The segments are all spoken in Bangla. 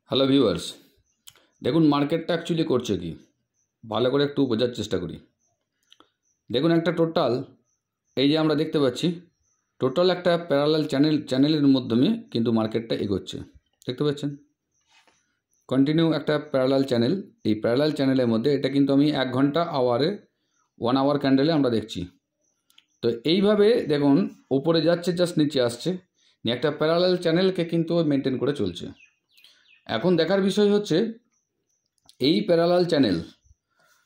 হ্যালো ভিউয়ার্স, দেখুন মার্কেটটা অ্যাকচুয়ালি করছে কি, ভালো করে একটু বোঝার চেষ্টা করি। দেখুন একটা টোটাল, এই যে আমরা দেখতে পাচ্ছি টোটাল একটা প্যারালাল চ্যানেলের মাধ্যমে কিন্তু মার্কেটটা এগোচ্ছে, দেখতে পাচ্ছেন কন্টিনিউ একটা প্যারালাল চ্যানেল। এই প্যারালাল চ্যানেলের মধ্যে এটা কিন্তু আমি 1 ঘন্টা আওয়ারে 1 আওয়ার ক্যান্ডেলে আমরা দেখছি। তো এইভাবে দেখুন উপরে যাচ্ছে, জাস্ট নিচে আসছে, নিয়ে একটা প্যারালাল চ্যানেলকে কিন্তু মেনটেন করে চলছে। এখন দেখার বিষয় হচ্ছে এই প্যারালাল চ্যানেল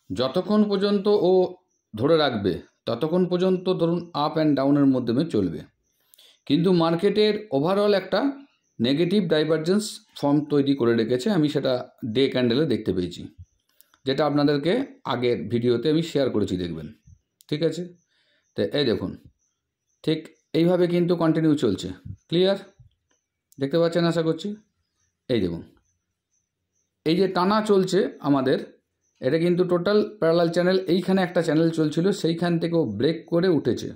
যতক্ষণ পর্যন্ত ও ধরে রাখবে ততক্ষণ পর্যন্ত ধরুন আপ অ্যান্ড ডাউনের মাধ্যমে চলবে, কিন্তু মার্কেটের ওভারঅল একটা নেগেটিভ ডাইভারজেন্স ফর্ম তৈরি করে রেখেছে। আমি সেটা ডে ক্যান্ডেলে দেখতে পেয়েছি, যেটা আপনাদেরকে আগের ভিডিওতে আমি শেয়ার করেছি, দেখবেন। ঠিক আছে, তো এই দেখুন ঠিক এইভাবে কিন্তু কন্টিনিউ চলছে। ক্লিয়ার দেখতে পাচ্ছেন আশা করছি। এই দেখুন এই যে টানা চলছে আমাদের, এটা কিন্তু টোটাল প্যারালাল চ্যানেল। এইখানে একটা চ্যানেল চলছিল, সেইখান থেকেও ব্রেক করে উঠেছে।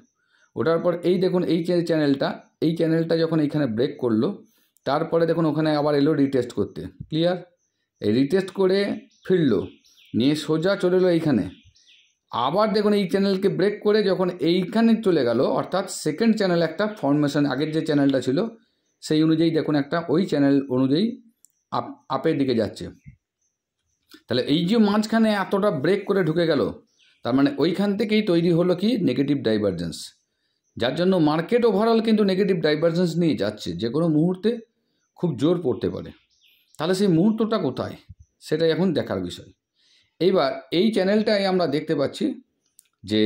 ওঠার পর এই দেখুন এই চ্যানেলটা যখন এইখানে ব্রেক করলো, তারপরে দেখুন ওখানে আবার এলো রিটেস্ট করতে। ক্লিয়ার, এই রিটেস্ট করে ফিরলো, নিয়ে সোজা চলে এলো এইখানে। আবার দেখুন এই চ্যানেলকে ব্রেক করে যখন এইখানে চলে গেল, অর্থাৎ সেকেন্ড চ্যানেল একটা ফর্মেশন, আগের যে চ্যানেলটা ছিল সেই অনুযায়ী দেখুন একটা ওই চ্যানেল অনুযায়ী আপের দিকে যাচ্ছে। তাহলে এই যে মাঝখানে এতটা ব্রেক করে ঢুকে গেল, তার মানে ওইখান থেকেই তৈরি হলো কি নেগেটিভ ডাইভারজেন্স, যার জন্য মার্কেট ওভারঅল কিন্তু নেগেটিভ ডাইভারজেন্স নিয়ে যাচ্ছে। যে কোনো মুহূর্তে খুব জোর পড়তে পারে। তাহলে সেই মুহূর্তটা কোথায়, সেটাই এখন দেখার বিষয়। এইবার এই চ্যানেলটাই আমরা দেখতে পাচ্ছি যে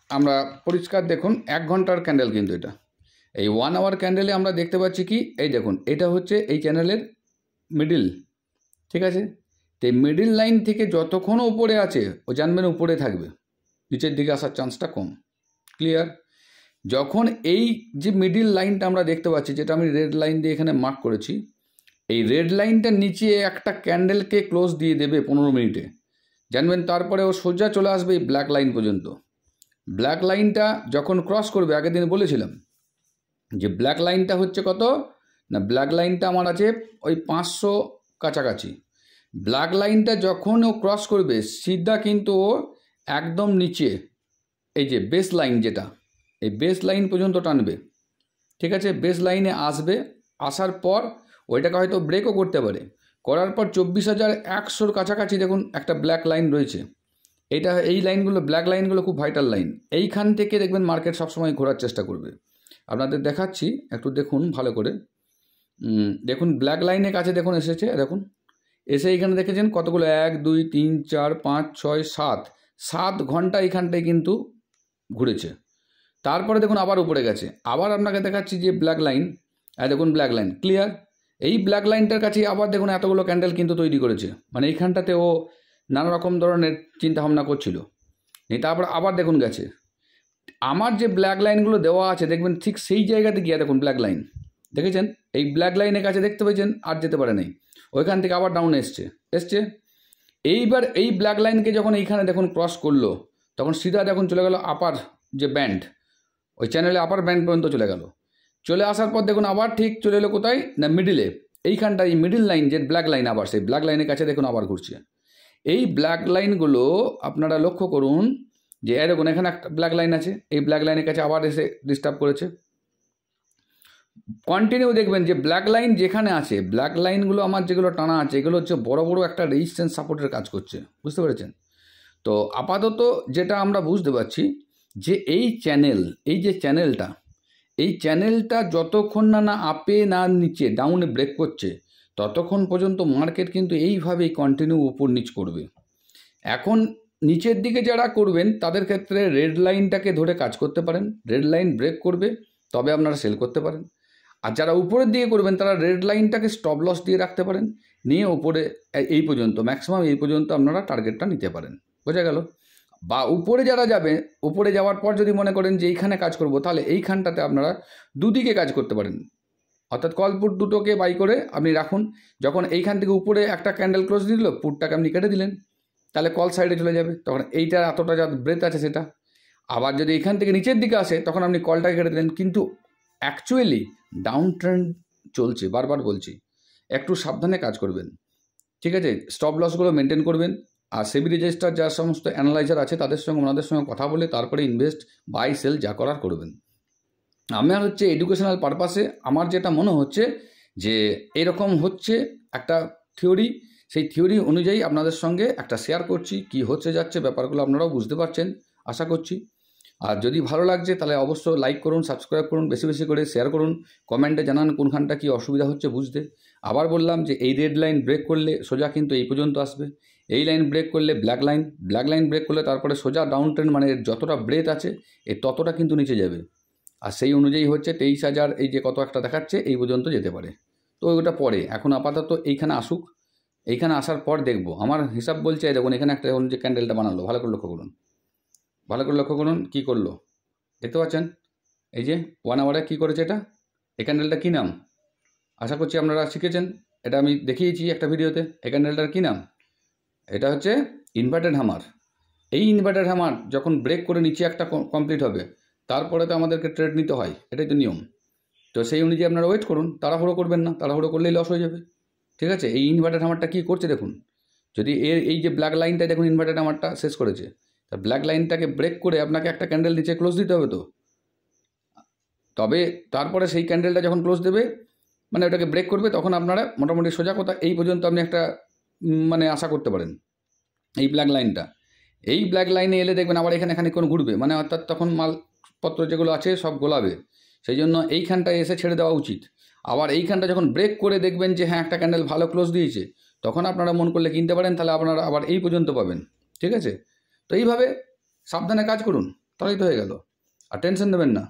আমরা পরিষ্কার দেখুন 1 ঘন্টার ক্যান্ডেল, কিন্তু এটা এই 1 আওয়ার ক্যান্ডেলে আমরা দেখতে পাচ্ছি কি, এই দেখুন এটা হচ্ছে এই চ্যানেলের মিডিল। ঠিক আছে, তো এই মিডিল লাইন থেকে যতক্ষণ উপরে আছে ও জানবেন উপরে থাকবে, নিচের দিকে আসার চান্সটা কম। ক্লিয়ার, যখন এই যে মিডিল লাইনটা আমরা দেখতে পাচ্ছি, যেটা আমি রেড লাইন দিয়ে এখানে মার্ক করেছি, এই রেড লাইনটার নিচে একটা ক্যান্ডেলকে ক্লোজ দিয়ে দেবে 15 মিনিটে, জানবেন তারপরে ও সোজা চলে আসবে এই ব্ল্যাক লাইন পর্যন্ত। ব্ল্যাক লাইনটা যখন ক্রস করবে, আগের দিন বলেছিলাম যে ব্ল্যাক লাইনটা হচ্ছে কত না, ব্ল্যাক লাইনটা আমার আছে ওই 500 কাছাকাছি। ব্ল্যাক লাইনটা যখন ও ক্রস করবে, সিধা কিন্তু ও একদম নিচে এই যে বেস লাইন, যেটা এই বেস লাইন পর্যন্ত টানবে। ঠিক আছে, বেস লাইনে আসবে, আসার পর ওইটাকে হয়তো ব্রেকও করতে পারে। করার পর 24,100 কাছাকাছি দেখুন একটা ব্ল্যাক লাইন রয়েছে। এই লাইনগুলো, ব্ল্যাক লাইনগুলো খুব ভাইটাল লাইন। এইখান থেকে দেখবেন মার্কেট সবসময় ঘোরার চেষ্টা করবে। আপনাদের দেখাচ্ছি, একটু দেখুন ভালো করে। দেখুন ব্ল্যাক লাইনের কাছে দেখুন এসেছে, দেখুন এসে এইখানে দেখেছেন কতগুলো 1 2 3 4 5 6 7 ঘন্টা এইখানটায় কিন্তু ঘুরেছে। তারপরে দেখুন আবার উপরে গেছে। আবার আপনাকে দেখাচ্ছি যে ব্ল্যাক লাইন, দেখুন ব্ল্যাক লাইন। ক্লিয়ার, এই ব্ল্যাক লাইনটার কাছে আবার দেখুন এতগুলো ক্যান্ডেল কিন্তু তৈরি করেছে, মানে এইখানটাতে ও নানা রকম ধরনের চিন্তাভাবনা করছিল। তারপর আবার দেখুন গেছে। আমার যে ব্ল্যাক লাইনগুলো দেওয়া আছে দেখবেন ঠিক সেই জায়গাতে গিয়ে দেখুন ব্ল্যাক লাইন দেখেছেন, এই ব্ল্যাক লাইনের কাছে দেখতে পেয়েছেন, আর যেতে পারে নাই, ওইখান থেকে আবার ডাউন এসছে। এইবার এই ব্ল্যাক লাইনকে যখন এইখানে দেখুন ক্রস করলো, তখন সিধা দেখুন চলে গেল আপার যে ব্যান্ড, ওই চ্যানেলে আপার ব্যান্ড পর্যন্ত চলে গেল। চলে আসার পর দেখুন আবার ঠিক চলে এলো কোথায় না, মিডিলে। এইখানটা এই মিডিল লাইন যে ব্ল্যাক লাইন, আবার সেই ব্ল্যাক লাইনের কাছে দেখুন আবার ঘুরছে। এই ব্ল্যাক লাইনগুলো আপনারা লক্ষ্য করুন যে দেখুন এখানে একটা ব্ল্যাক লাইন আছে, এই ব্ল্যাক লাইনের কাছে আবার এসে ডিস্টার্ব করেছে। কন্টিনিউ দেখবেন যে ব্ল্যাক লাইন যেখানে আছে, ব্ল্যাক লাইনগুলো আমার যেগুলো টানা আছে, এগুলো হচ্ছে বড় বড় একটা রেজিস্ট্যান্স সাপোর্টের কাজ করছে, বুঝতে পেরেছেন? তো আপাতত যেটা আমরা বুঝতে পারছি যে এই যে চ্যানেলটা যতক্ষণ না আপে না নিচে ডাউনে ব্রেক করছে, ততক্ষণ পর্যন্ত মার্কেট কিন্তু এইভাবেই কন্টিনিউ উপর নিচ করবে। এখন নিচের দিকে যারা করবেন তাদের ক্ষেত্রে রেড লাইনটাকে ধরে কাজ করতে পারেন, রেড লাইন ব্রেক করবে তবে আপনারা সেল করতে পারেন। আর যারা উপরের দিকে করবেন তারা রেড লাইনটাকে স্টপ লস দিয়ে রাখতে পারেন, নিয়ে উপরে এই পর্যন্ত, ম্যাক্সিমাম এই পর্যন্ত আপনারা টার্গেটটা নিতে পারেন। বোঝা গেল? বা উপরে যারা যাবে, উপরে যাওয়ার পর যদি মনে করেন যে এইখানে কাজ করব, তাহলে এইখানটাতে আপনারা দুদিকে কাজ করতে পারেন। অর্থাৎ কল পুট দুটোকে বাই করে আপনি রাখুন। যখন এইখান থেকে উপরে একটা ক্যান্ডেল ক্লোজ দিয়ে দিল, পুটটাকে আপনি কেটে দিলেন, তাহলে কল সাইডে চলে যাবে। তখন এইটার এতটা যা ব্রেথ আছে সেটা। আবার যদি এখান থেকে নিচের দিকে আসে, তখন আপনি কলটাকে কেটে দিলেন। কিন্তু অ্যাকচুয়ালি ডাউন ট্রেন্ড চলছে, বারবার বলছি, একটু সাবধানে কাজ করবেন, ঠিক আছে? স্টপ লসগুলো মেনটেন করবেন, আর সেবি রেজিস্টার যার সমস্ত অ্যানালাইজার আছে তাদের সঙ্গে ওনাদের সঙ্গে কথা বলে তারপরে ইনভেস্ট বাই সেল যা করার করবেন। আমার হচ্ছে এডুকেশনাল পারপাসে আমার যেটা মনে হচ্ছে যে এরকম হচ্ছে একটা থিওরি, সেই থিওরি অনুযায়ী আপনাদের সঙ্গে একটা শেয়ার করছি, কি হচ্ছে যাচ্ছে ব্যাপারগুলো আপনারাও বুঝতে পারছেন আশা করছি। আর যদি ভালো লাগছে তাহলে অবশ্যই লাইক করুন, সাবস্ক্রাইব করুন, বেশি বেশি করে শেয়ার করুন, কমেন্টে জানান কোনখানটা কী অসুবিধা হচ্ছে বুঝতে। আবার বললাম যে এই রেড লাইন ব্রেক করলে সোজা কিন্তু এই পর্যন্ত আসবে, এই লাইন ব্রেক করলে ব্ল্যাক লাইন ব্রেক করলে তারপরে সোজা ডাউন ট্রেন্ড, মানে যতটা ব্রেথ আছে এর ততটা কিন্তু নিচে যাবে। আর সেই অনুযায়ী হচ্ছে 23,000 এই যে কত একটা দেখাচ্ছে এই পর্যন্ত যেতে পারে। তো ওটা পরে, এখন আপাতত এইখানে আসুক, এইখানে আসার পর দেখব। আমার হিসাব বলছে দেখুন এখানে একটা যে ক্যান্ডেলটা বানালো, ভালো করে লক্ষ্য করুন, ভালো করে লক্ষ্য করুন কী করলো, দেখতে পাচ্ছেন এই যে 1 আওয়ারে কী করেছে এটা, এই ক্যান্ডেলটা কী নাম আশা করছি আপনারা শিখেছেন, এটা আমি দেখিয়েছি একটা ভিডিওতে। এই ক্যান্ডেলটার কী নাম, এটা হচ্ছে ইনভার্টেড হ্যামার। এই ইনভার্টেড হ্যামার যখন ব্রেক করে নিচে একটা কমপ্লিট হবে তারপরে তো আমাদেরকে ট্রেড নিতে হয়, এটাই তো নিয়ম। তো সেই অনুযায়ী আপনারা ওয়েট করুন, তাড়াহুড়ো করবেন না, তাড়াহুড়ো করলেই লস হয়ে যাবে, ঠিক আছে? এই ইনভার্টেড হ্যামারটা কী করছে দেখুন, যদি এই যে ব্ল্যাক লাইনটা দেখুন ইনভার্টেড হ্যামারটা শেষ করেছে, তা ব্ল্যাক লাইনটাকে ব্রেক করে আপনাকে একটা ক্যান্ডেল নিচে ক্লোজ দিতে হবে, তো তবে তারপরে সেই ক্যান্ডেলটা যখন ক্লোজ দেবে মানে ওটাকে ব্রেক করবে তখন আপনারা মোটামুটি সোজা কথা এই পর্যন্ত আপনি একটা মানে আশা করতে পারেন। এই ব্ল্যাক লাইনে এলে দেখবেন আবার এখানে খানিকক্ষণ ঘুরবে, মানে অর্থাৎ তখন মালপত্র যেগুলো আছে সব গোলাবে, সেই জন্য এইখানটায় এসে ছেড়ে দেওয়া উচিত। আবার এইখানটা যখন ব্রেক করে দেখবেন যে হ্যাঁ একটা ক্যান্ডেল ভালো ক্লোজ দিয়েছে, তখন আপনারা মন করলে কিনতে পারেন, তাহলে আপনারা আবার এই পর্যন্ত পাবেন, ঠিক আছে? তো এইভাবে সাবধানে কাজ করুন, তাহলেই তো হয়ে গেল, আর টেনশন নেবেন না।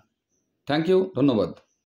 থ্যাংক ইউ, ধন্যবাদ।